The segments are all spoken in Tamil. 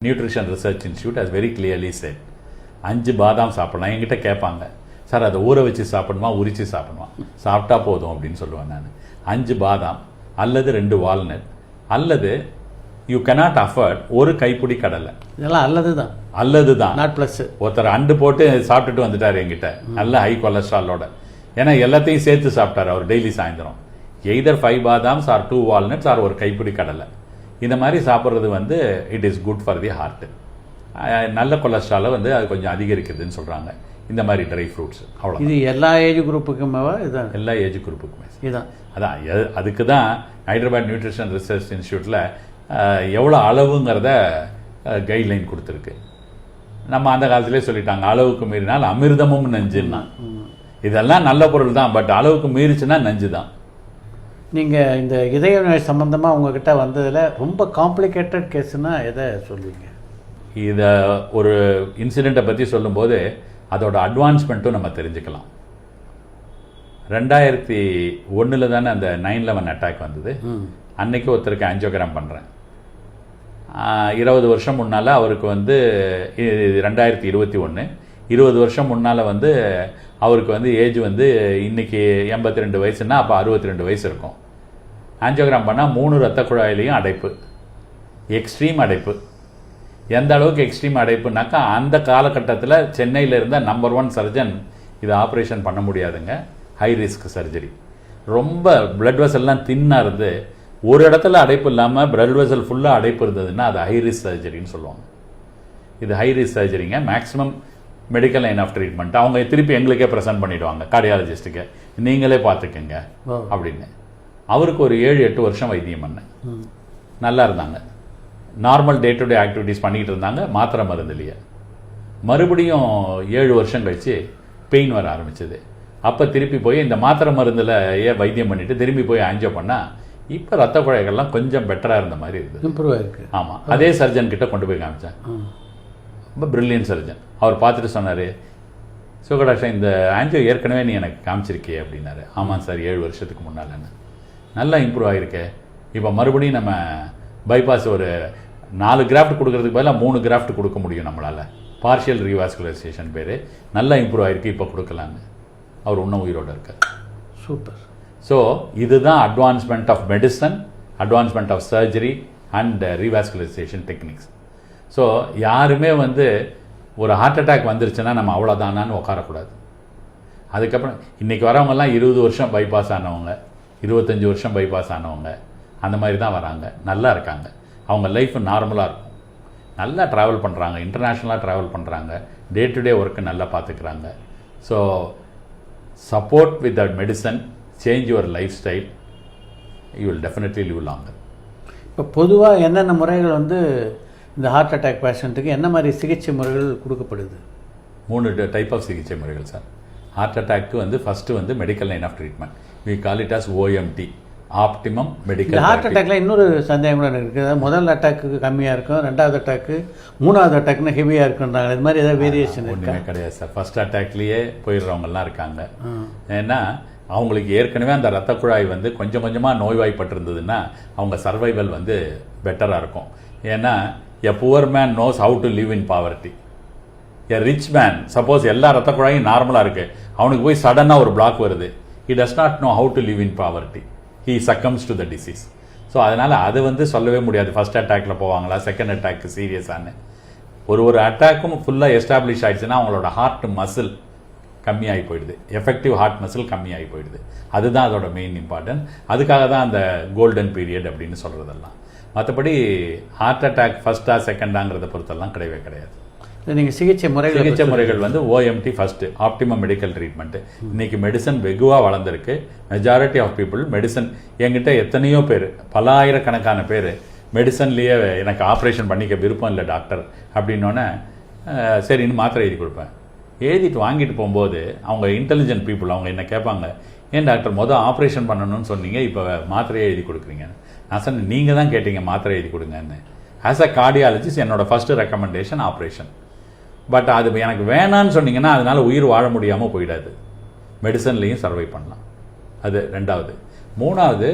Nutrition research institute has very clearly said 5 பாதாம் சாப்பிடலாம். என்கிட்ட கேட்பாங்க, சார் அதை ஊற வச்சு சாப்பிடணுமா உரிச்சு சாப்பிடணுமா? சாப்பிட்டா போதும் அப்படின்னு சொல்லுவேன் நான். 5 பாதாம் அல்லது 2 வால்நட் அல்லது யூ cannot afford ஒரு கைப்பிடி கடலை. இதெல்லாம் அல்லது தான் நாட் ப்ளஸ். ஒருத்தர் அண்டு போட்டு சாப்பிட்டுட்டு வந்துட்டார் என்கிட்ட, நல்ல ஹை கொலஸ்ட்ராலோட. ஏன்னா எல்லாத்தையும் சேர்த்து சாப்பிட்டார் அவர் டெய்லி சாயந்தரம். எய்தர் 5 பாதாம்ஸ் ஆர் 2 வால்நட்ஸ் ஆர் ஒரு கைப்பிடி கடலை. இந்த மாதிரி சாப்பிட்றது வந்து it is good for the heart. நல்ல கொலஸ்ட்ராலை வந்து அது கொஞ்சம் அதிகரிக்குதுன்னு சொல்கிறாங்க இந்த மாதிரி ட்ரை ஃப்ரூட்ஸ். அவ்வளோ இது எல்லா ஏஜ் குரூப்புக்குமே இதுதான், எல்லா ஏஜ் குரூப்புக்குமே இதுதான். அதான் அதுக்கு தான் ஹைதராபாத் நியூட்ரிஷன் ரிசர்ச் இன்ஸ்டியூட்டில் எவ்வளோ அளவுங்கிறத கைட்லைன் கொடுத்துருக்கு. நம்ம அந்த காலத்திலே சொல்லிட்டாங்க, அளவுக்கு மீறினால் அமிர்தமும் நஞ்சுன்னா. இதெல்லாம் நல்ல பொருள் தான், பட் அளவுக்கு மீறிச்சுன்னா நஞ்சு தான். நீங்கள் இந்த இதய நோய் சம்மந்தமாக உங்ககிட்ட வந்ததில் ரொம்ப காம்ப்ளிகேட்டட் கேஸுன்னா எதை சொல்லுவீங்க? இதை ஒரு இன்சிடெண்ட்டை பற்றி சொல்லும்போது அதோட அட்வான்ஸ்மெண்ட்டும் நம்ம தெரிஞ்சுக்கலாம். 2001 தானே அந்த 9/11 அட்டாக் வந்தது. அன்னைக்கு ஒருத்தருக்கு ஆஞ்சியோகிராம் பண்ணுறேன். 20 வருஷம் முன்னால் அவருக்கு வந்து 2021 20 வருஷம் முன்னால் வந்து அவருக்கு வந்து ஏஜ் வந்து இன்னைக்கு 82 வயசுன்னா அப்போ 62 வயசு இருக்கும். ஆஞ்சியோகிராம் பண்ணால் 3 ரத்த குழாயிலையும் அடைப்பு, எக்ஸ்ட்ரீம் அடைப்பு. எந்த அளவுக்கு எக்ஸ்ட்ரீம் அடைப்புனாக்கா அந்த காலகட்டத்தில் சென்னையில் இருந்த நம்பர் 1 சர்ஜன் இதை ஆப்ரேஷன் பண்ண முடியாதுங்க, ஹை ரிஸ்க் சர்ஜரி. ரொம்ப பிளட் வெசல்லாம் தின்னாக இருந்து ஒரு இடத்துல அடைப்பு இல்லாமல் பிளட் வெசல் ஃபுல்லாக அடைப்பு இருந்ததுன்னா அது ஹை ரிஸ்க் சர்ஜரின்னு சொல்லுவாங்க. இது ஹை ரிஸ்க் சர்ஜரிங்க. Maximum medical line of treatment அவங்க திருப்பி எங்களுக்கே ப்ரெசென்ட் பண்ணிவிடுவாங்க, கார்டியாலஜிஸ்ட்டுக்கு, நீங்களே பார்த்துக்கங்க அப்படின்னு. அவருக்கு ஒரு 7-8 வருஷம் வைத்தியம் பண்ணேன். நல்லா இருந்தாங்க, normal day to day activities பண்ணிக்கிட்டு இருந்தாங்க, மாத்திரை மருந்துலையே. மறுபடியும் 7 வருஷம் கழித்து பெயின் வர ஆரம்பிச்சது. அப்போ திருப்பி போய் இந்த மாத்திரை மருந்தில் வைத்தியம் பண்ணிவிட்டு திரும்பி போய் ஆஞ்சியோ பண்ணால் இப்போ ரத்த குழாய்கள்லாம் கொஞ்சம் பெட்டராக இருந்த மாதிரி இருக்குது, இம்ப்ரூவ் ஆயிருக்கு. ஆமாம், அதே சர்ஜன் கிட்ட கொண்டு போய் காமிச்சேன். ரொம்ப பிரில்லியன்ட் சர்ஜன். அவர் பார்த்துட்டு சொன்னார், டாக்டர் இந்த ஆஞ்சியோ ஏற்கனவே நீ எனக்கு காமிச்சிருக்கே அப்படின்னாரு. ஆமாம் சார், 7 வருஷத்துக்கு முன்னால் நல்லா இம்ப்ரூவ் ஆகிருக்கே. இப்போ மறுபடியும் நம்ம பைபாஸ் ஒரு 4 கிராஃப்ட் கொடுக்கறதுக்கு பதிலாக 3 கிராஃப்ட் கொடுக்க முடியும் நம்மளால். பார்ஷியல் ரீவாஸ்குலரைசேஷன் பேர். நல்லா இம்ப்ரூவ் ஆகிருக்கு, இப்போ கொடுக்கலான்னு. அவர் இன்னும் உயிரோடு இருக்கார். சூப்பர். ஸோ இதுதான் advancement of medicine, advancement of surgery and revascularisation techniques. So யாருமே வந்து ஒரு ஹார்ட் அட்டாக் வந்துருச்சுன்னா நம்ம அவ்வளோதானான்னு உட்காரக்கூடாது. அதுக்கப்புறம் இன்றைக்கி வரவங்கெல்லாம் 20 வருஷம் பைபாஸ் ஆனவங்க, 25 வருஷம் பைபாஸ் ஆனவங்க, அந்த மாதிரி தான் வராங்க, நல்லா இருக்காங்க, அவங்க லைஃப் நார்மலாக இருக்கும், நல்லா ட்ராவல் பண்ணுறாங்க, இன்டர்நேஷ்னலாக ட்ராவல் பண்ணுறாங்க, டே டு டே ஒர்க்கு நல்லா பார்த்துக்கிறாங்க. So support with that medicine, change your life style, you will definitely live longer. இப்போ பொதுவாக என்னென்ன முறைகள் வந்து இந்த ஹார்ட் அட்டாக் பேஷண்ட்டுக்கு என்ன மாதிரி சிகிச்சை முறைகள் கொடுக்கப்படுது? 3 டைப் ஆஃப் சிகிச்சை முறைகள் சார். ஹார்ட் அட்டாக்கு வந்து ஃபஸ்ட்டு வந்து medical line of treatment, we call it as OMT, optimum medical. Heart அட்டாக்ல இன்னொரு சந்தேகம் கூட இருக்குது. முதல் அட்டாக்கு கம்மியாக இருக்கும், 2வது அட்டாக்கு, 3வது அட்டாக்னு ஹெவியாக இருக்குன்றாங்க. இது மாதிரி ஏதாவது வேரியேஷன் ஒன்றுமே கிடையாது சார். ஃபர்ஸ்ட் அட்டாக்லேயே போயிடுறவங்கலாம் இருக்காங்க. ஏன்னா அவங்களுக்கு ஏற்கனவே அந்த ரத்த குழாய் வந்து கொஞ்சம் கொஞ்சமாக நோய்வாய்ப்பட்டிருந்ததுன்னா அவங்க சர்வைவல் வந்து பெட்டராக இருக்கும். ஏன்னா எ poor man knows how to live in poverty. A rich man suppose எல்லா ரத்த குழாயும் நார்மலாக இருக்குது, அவனுக்கு போய் சடனாக ஒரு பிளாக் வருது, he does not know how to live in poverty, he succumbs to the disease. So அதனால் அது வந்து சொல்லவே முடியாது ஃபர்ஸ்ட் அட்டாக்ல போவாங்களா செகண்ட் அட்டாக்கு சீரியஸானு. ஒரு அட்டாக்கும் ஃபுல்லாக எஸ்டாப்ளிஷ் ஆயிடுச்சுன்னா அவங்களோட ஹார்ட் மசில் கம்மியாகி போயிடுது, எஃபெக்டிவ் ஹார்ட் மசில் கம்மியாகி போயிடுது. அதுதான் அதோட மெயின் இம்பார்ட்டன்ட். அதுக்காக தான் அந்த கோல்டன் பீரியட் அப்படின்னு சொல்கிறதெல்லாம். மற்றபடி ஹார்ட் அட்டாக் ஃபர்ஸ்டா செகண்டாங்கிறத பொறுத்தெல்லாம் கிடையவே கிடையாது. நீங்கள் சிகிச்சை முறைகள் வந்து OMT first, optimum medical treatment. இன்றைக்கி மெடிசன் வெகுவாக வளர்ந்துருக்கு. மெஜாரிட்டி ஆஃப் பீப்புள் மெடிசன், என்கிட்ட எத்தனையோ பேர், பல ஆயிரக்கணக்கான பேர் மெடிசன்லேயே எனக்கு ஆப்ரேஷன் பண்ணிக்க விருப்பம் இல்லை டாக்டர் அப்படின்னோடனே சரின்னு மாத்திரை எழுதி கொடுப்பேன். எழுதிட்டு வாங்கிட்டு போகும்போது அவங்க இன்டெலிஜென்ட் பீப்புள், அவங்க என்ன கேட்பாங்க, ஏன் டாக்டர் ஆப்ரேஷன் பண்ணணும்னு சொன்னீங்க, இப்போ மாத்திரையை எழுதி கொடுக்குறீங்க? நான் சொன்னேன், நீங்கள் தான் கேட்டீங்க மாத்திரை எழுதி கொடுங்கன்னு. ஆஸ் அ கார்டியாலஜிஸ்ட் என்னோட ஃபர்ஸ்ட் ரெக்கமெண்டேஷன் ஆப்ரேஷன். பட் அது எனக்கு வேணான்னு சொன்னீங்கன்னா அதனால் உயிர் வாழ முடியாமல் போயிடாது, மெடிசன்லேயும் சர்வை பண்ணலாம். அது 2வது. 3வது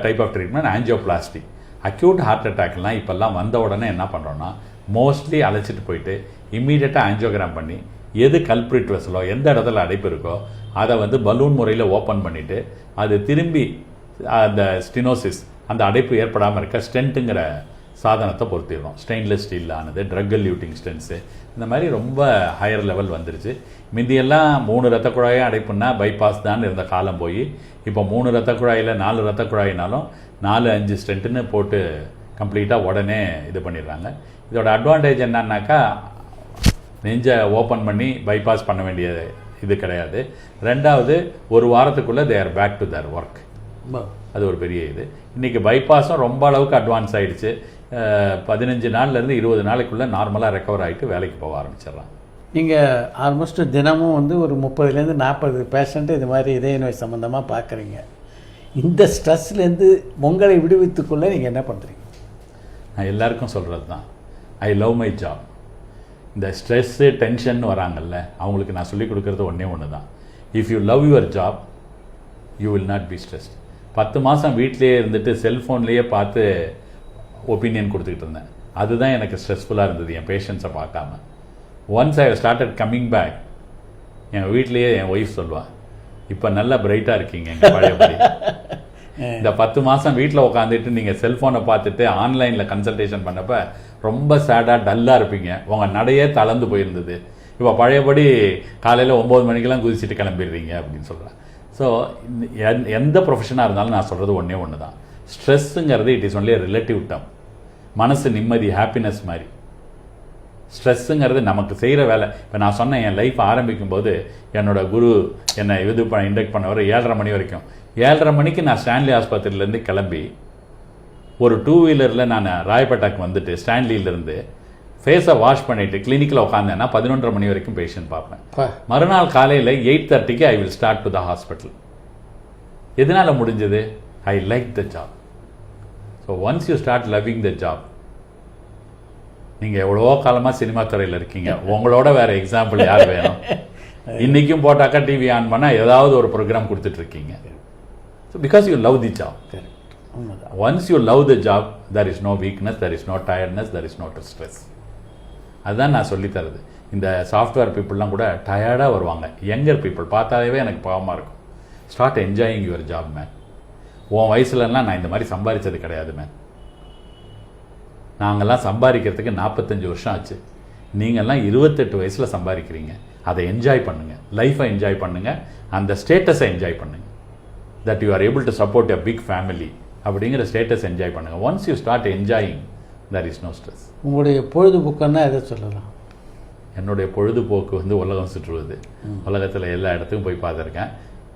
type of treatment angioplasty. Acute heart அட்டாக்லாம் இப்போல்லாம் வந்த உடனே என்ன பண்ணுறோன்னா மோஸ்ட்லி அழைச்சிட்டு போயிட்டு இம்மீடியட்டாக ஆஞ்சியோகிராம் பண்ணி எது கல்ப்ரிட் வெசலோ எந்த இடத்துல அடைப்பு இருக்கோ அதை வந்து பலூன் முறையில் ஓப்பன் பண்ணிவிட்டு அது திரும்பி அந்த ஸ்டினோசிஸ் அந்த அடைப்பு ஏற்படாமல் இருக்க ஸ்டென்ட்டுங்கிற சாதனத்தை பொருத்திடுறோம். ஸ்டெயின்லெஸ் ஸ்டீல் ஆனது, ட்ரக் எல்யூட்டிங் ஸ்டென்ஸு, இந்த மாதிரி ரொம்ப ஹையர் லெவல் வந்துருச்சு. முந்தியெல்லாம் 3 ரத்த குழாயும் அடைப்புன்னா பைபாஸ் தான் இருந்த காலம் போய் இப்போ 3 ரத்த குழாயில் 4 ரத்த குழாயினாலும் 4-5 ஸ்டென்ட்டுன்னு போட்டு கம்ப்ளீட்டாக உடனே இது பண்ணிடுறாங்க. இதோட அட்வான்டேஜ் என்னன்னாக்கா நெஞ்சை ஓப்பன் பண்ணி பைபாஸ் பண்ண வேண்டிய இது கிடையாது. ரெண்டாவது, ஒரு வாரத்துக்குள்ளே they are back to their work. அது ஒரு பெரிய இது. இன்றைக்கி பைபாஸும் ரொம்ப அளவுக்கு அட்வான்ஸ் ஆகிடுச்சு. 15 நாள்லேருந்து 20 நாளைக்குள்ளே நார்மலாக ரெக்கவர் ஆகிட்டு வேலைக்கு போக ஆரம்பிச்சிடலாம். நீங்கள் ஆல்மோஸ்ட் தினமும் வந்து ஒரு 30லேருந்து 40 பேஷண்ட்டு இது மாதிரி இதய நோய் சம்மந்தமாக பார்க்குறீங்க. இந்த ஸ்ட்ரெஸ்லேருந்து உங்களை விடுவித்துக்குள்ளே நீங்கள் என்ன பண்ணுறீங்க? நான் எல்லாருக்கும் சொல்கிறது தான், ஐ லவ் மை ஜாப். இந்த ஸ்ட்ரெஸ்ஸு டென்ஷன் வராங்கல்ல, அவங்களுக்கு நான் சொல்லிக் கொடுக்குறது ஒன்று தான். If you love your job you will not be stressed. 10 மாதம் வீட்டிலேயே இருந்துட்டு செல்ஃபோன்லேயே பார்த்து ஒப்பீனியன் கொடுத்துக்கிட்டு இருந்தேன். அதுதான் எனக்கு ஸ்ட்ரெஸ்ஃபுல்லாக இருந்தது, என் பேஷண்ட்ஸை பார்க்காம. Once I started coming back, என் வீட்லேயே என் ஒய்ஃப் சொல்லுவாள், இப்போ நல்லா பிரைட்டாக இருக்கீங்க எங்கள் பழையபடி. இந்த 10 மாதம் வீட்டில் உட்காந்துட்டு நீங்கள் செல்ஃபோனை பார்த்துட்டு ஆன்லைனில் கன்சல்டேஷன் பண்ணப்போ ரொம்ப சேடாக டல்லாக இருப்பீங்க, உங்கள் நடையே தளர்ந்து போயிருந்தது, இப்போ பழையபடி காலையில் 9 மணிக்கெல்லாம் குதிச்சுட்டு கிளம்பிடுறீங்க அப்படின்னு சொல்கிறேன். ஸோ எந்த ப்ரொஃபஷனாக இருந்தாலும் நான் சொல்கிறது ஒன்று தான், ஸ்ட்ரெஸ்ஸுங்கிறது it is only relative term. மனசு நிம்மதி, ஹாப்பினஸ் மாதிரி. ஸ்ட்ரெஸ்ஸுங்கிறது நமக்கு செய்கிற வேலை. இப்போ நான் சொன்னேன், என் லைஃப் ஆரம்பிக்கும் போது என்னோட குரு என்னை இண்டக்ட் பண்ணவர் 7:30 மணி வரைக்கும். 7:30 மணிக்கு நான் ஸ்டான்லி ஆஸ்பத்திரியிலேருந்து கிளம்பி ஒரு 2 வீலரில் நான் ராயப்பேட்டாக்கு வந்துட்டு ஸ்டான்லியிலேருந்து ஃபேஸை வாஷ் பண்ணிவிட்டு கிளினிக்கில் உட்காந்தேன்னா 11:30 மணி வரைக்கும் பேஷண்ட் பார்ப்பேன். மறுநாள் காலையில் 8:30க்கு I will start to the hospital. எதனால் முடிஞ்சது? I like the job. So once you start loving the job, நீங்கள் எவ்வளோ காலமாக சினிமா துறையில் இருக்கீங்க, உங்களோட வேறு எக்ஸாம்பிள் யார் வேணும்? இன்றைக்கும் போட்டாக்கா டிவி ஆன் பண்ணால் ஏதாவது ஒரு ப்ரோக்ராம் கொடுத்துட்ருக்கீங்க. So because you love the job. Once you love the job, there is no weakness, there is no tiredness, there is no stress. அதுதான் நான் சொல்லித்தரது. இந்த சாஃப்ட்வேர் பீப்புளெலாம் கூட டயர்டாக வருவாங்க. யங்கர் பீப்புள் பார்த்தாலே எனக்கு பாவமாக இருக்கும். Start enjoying your job man. உன் வயசுலலாம் நான் இந்த மாதிரி சம்பாதிச்சது கிடையாது மேன். நாங்கள்லாம் சம்பாதிக்கிறதுக்கு 45 வருஷம் ஆச்சு. நீங்கள்லாம் 28 வயசில் சம்பாதிக்கிறீங்க. அதை என்ஜாய் பண்ணுங்கள், லைஃப்பை என்ஜாய் பண்ணுங்கள், அந்த ஸ்டேட்டஸை என்ஜாய் பண்ணுங்கள். That you are able to support a big family அப்படிங்கிற ஸ்டேட்டஸ் என்ஜாய் பண்ணுங்கள். Once you start enjoying, there is no stress. உங்களுடைய பொழுதுபோக்குன்னா எதை சொல்லலாம்? என்னுடைய பொழுதுபோக்கு வந்து உலகம் சுற்றுவது. உலகத்தில் எல்லா இடத்துக்கும் போய் பார்த்துருக்கேன்.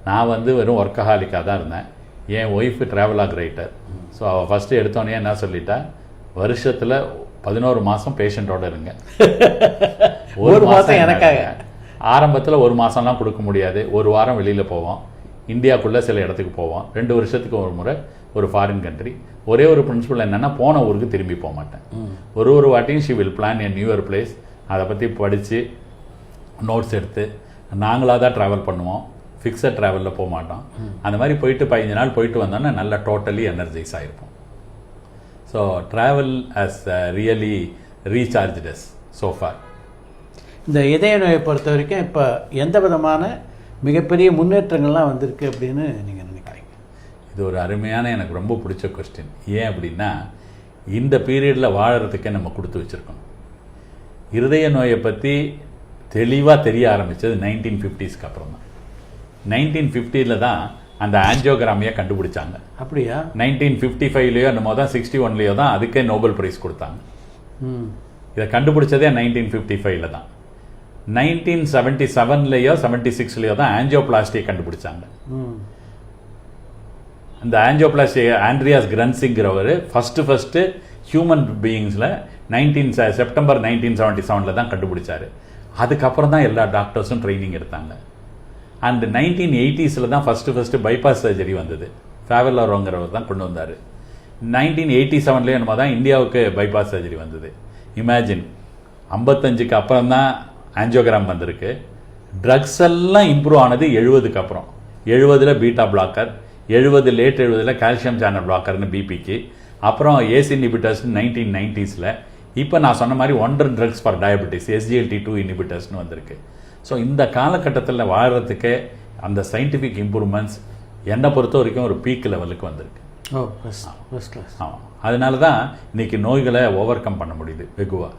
நான் வந்து வெறும் ஒர்க்கஹாலிக்காக தான் இருந்தேன். என் ஒய்ஃபு ட்ராவலாக் ரைட்டர். ஸோ அவள் ஃபஸ்ட்டு எடுத்தோடனே என்ன சொல்லிட்டா, வருஷத்தில் 11 மாதம் பேஷண்ட்டோடு இருங்க. ஒரு மாதம் எனக்காக. ஆரம்பத்தில் 1 மாதம்லாம் கொடுக்க முடியாது. 1 வாரம் வெளியில் போவோம், இந்தியாவுக்குள்ளே சில இடத்துக்கு போவோம். 2 வருஷத்துக்கு ஒரு முறை ஒரு ஃபாரின் கண்ட்ரி. ஒரே ஒரு பிரின்சிபல் என்னென்னா, போன ஊருக்கு திரும்பி போக மாட்டேன். ஒரு வாட்டியும் she will plan a new year place. அதை பற்றி படித்து நோட்ஸ் எடுத்து நாங்களாக தான் ட்ராவல் பண்ணுவோம். ஃபிக்ஸட் ட்ராவலில் போக மாட்டோம். அந்த மாதிரி போயிட்டு 15 நாள் போயிட்டு வந்தோன்னா நல்லா டோட்டலி எனர்ஜைஸ் ஆகிருப்போம். So travel has really recharged us so far. இந்த இதய நோயை பொறுத்த வரைக்கும் இப்போ எந்த விதமான மிகப்பெரிய முன்னேற்றங்கள்லாம் வந்திருக்கு அப்படின்னு நீங்கள் நினைக்கிறீங்க? இது ஒரு அருமையான, எனக்கு ரொம்ப பிடிச்ச கொஸ்டின். ஏன் அப்படின்னா, இந்த பீரியடில் வாழறதுக்கே நம்ம கொடுத்து வச்சுருக்கோம். இருதய நோயை பற்றி தெளிவாக தெரிய ஆரம்பித்தது 1950ஸ்க்கு அப்புறம் தான். 1950 தான் அந்த ஆஞ்சியோகிராமியை கண்டுபிடிச்சாங்க. அப்படியா? 1955லையோ என்னமோ தான், 61லையோ தான் அதுக்கே நோபல் பிரைஸ் கொடுத்தாங்க. இதை கண்டுபிடிச்சதே 1955 தான். 1977லையோ 76லையோ தான் ஆஞ்சியோபிளாஸ்டியை கண்டுபிடிச்சாங்க. அந்த ஆஞ்சியோபிளாஸ்டி ஆண்ட்ரியாஸ் கிரன்சிங்கிறவர் ஃபஸ்ட்டு ஹியூமன் பீயிங்ஸில் செப்டம்பர் 1977 தான் கண்டுபிடிச்சார். அதுக்கப்புறம் தான் எல்லா டாக்டர்ஸும் ட்ரைனிங் எடுத்தாங்க. அண்ட் 1980s தான் ஃபஸ்ட்டு பைபாஸ் சர்ஜரி வந்தது. ஃபேவலரோங்கிறவர் தான் கொண்டு வந்தார். 1987லேயே என்னமோ தான் இந்தியாவுக்கு பைபாஸ் சர்ஜரி வந்தது. இமேஜின், 55க்கு அப்புறம் தான் ஆஞ்சியோகிராம் வந்திருக்கு. ட்ரக்ஸ் எல்லாம் இம்ப்ரூவ் ஆனது 70க்கு அப்புறம். 70ல் பீட்டா பிளாக்கர், 70 கால்சியம் சேனல் பிளாக்கர்னு பிபிக்கு, அப்புறம் ஏசி இன்ஹிபிட்டர்ஸ் 1990s, இப்போ நான் சொன்ன மாதிரி wonder drugs for diabetes SGLT2 இனிபிட்டர்ஸ்னு வந்திருக்கு. ஸோ இந்த காலகட்டத்தில் வாழறதுக்கு அந்த சயின்டிஃபிக் இம்ப்ரூவ்மெண்ட்ஸ் என்னை பொறுத்த வரைக்கும் ஒரு பீக் லெவலுக்கு வந்திருக்கு. ஓ ஃபர்ஸ்ட் கிளாஸ். ஆமாம், அதனால தான் இன்னைக்கு நோய்களை ஓவர் கம் பண்ண முடியுது வெகுவாக.